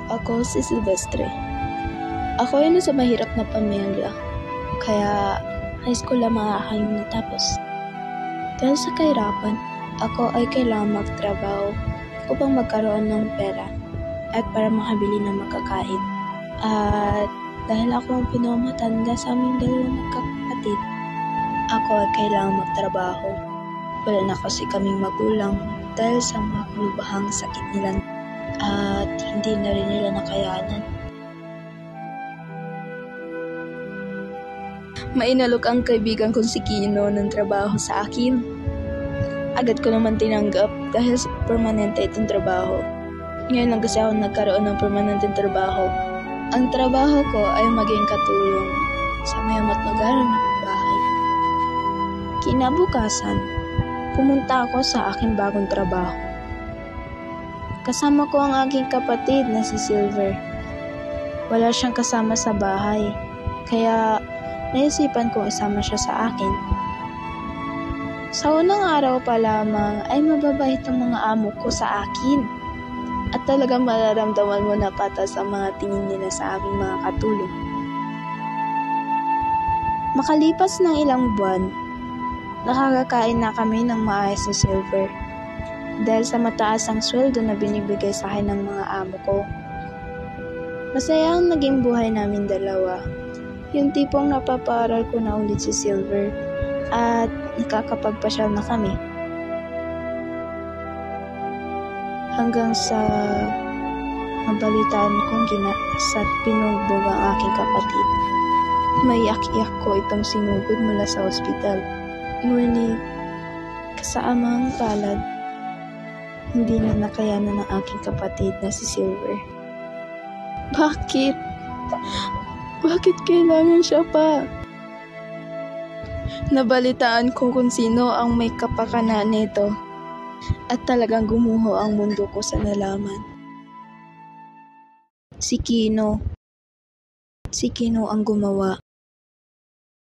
Ako si Silvestre. Ako ay nasa mahirap na pamilya, kaya high school lamang aking natapos. Dahil sa kahirapan, ako ay kailangang magtrabaho upang magkaroon ng pera at para makabili ng makakain. At dahil ako ang pinakamatanda sa aming dalawang magkakapatid, ako ay kailangang magtrabaho. Wala na kasi kaming magulang dahil sa malubhang sakit nila at hindi na rin nila nakayanan. Mainalok ang kaibigan kong si Kino ng trabaho sa akin. Agad ko naman tinanggap dahil sa permanente itong trabaho. Ngayon lang kasi ako nagkaroon ng permanenteng trabaho. Ang trabaho ko ay maging katulong sa maya't mag-aral ng bahay. Kinabukasan, pumunta ako sa aking bagong trabaho. Kasama ko ang aking kapatid na si Silver. Wala siyang kasama sa bahay, kaya naisipan kong isama siya sa akin. Sa unang araw pa lamang ay mababait ang mga amo ko sa akin. At talagang mararamdaman mo na patas ang mga tingin nila sa aking mga katulong. Makalipas ng ilang buwan, nakakakain na kami ng maayos ni Silver. Dahil sa mataas ang sweldo na binibigay sa akin ng mga amo ko. Masaya ang naging buhay namin dalawa. Yung tipong napapaaral ko na ulit si Silver at nakakapagpasyal na kami. Hanggang sa mabalitaan kong sa pinugbog ang aking kapatid. Maiyak-iyak ko itong sinugod mula sa ospital. Ngunit kasaamang palad, hindi na nakayanan ng aking kapatid na si Silver. Bakit? Bakit kailangan siya pa? Nabalitaan ko kung sino ang may kapakanan nito at talagang gumuho ang mundo ko sa nalaman. Si Kino. Si Kino ang gumawa.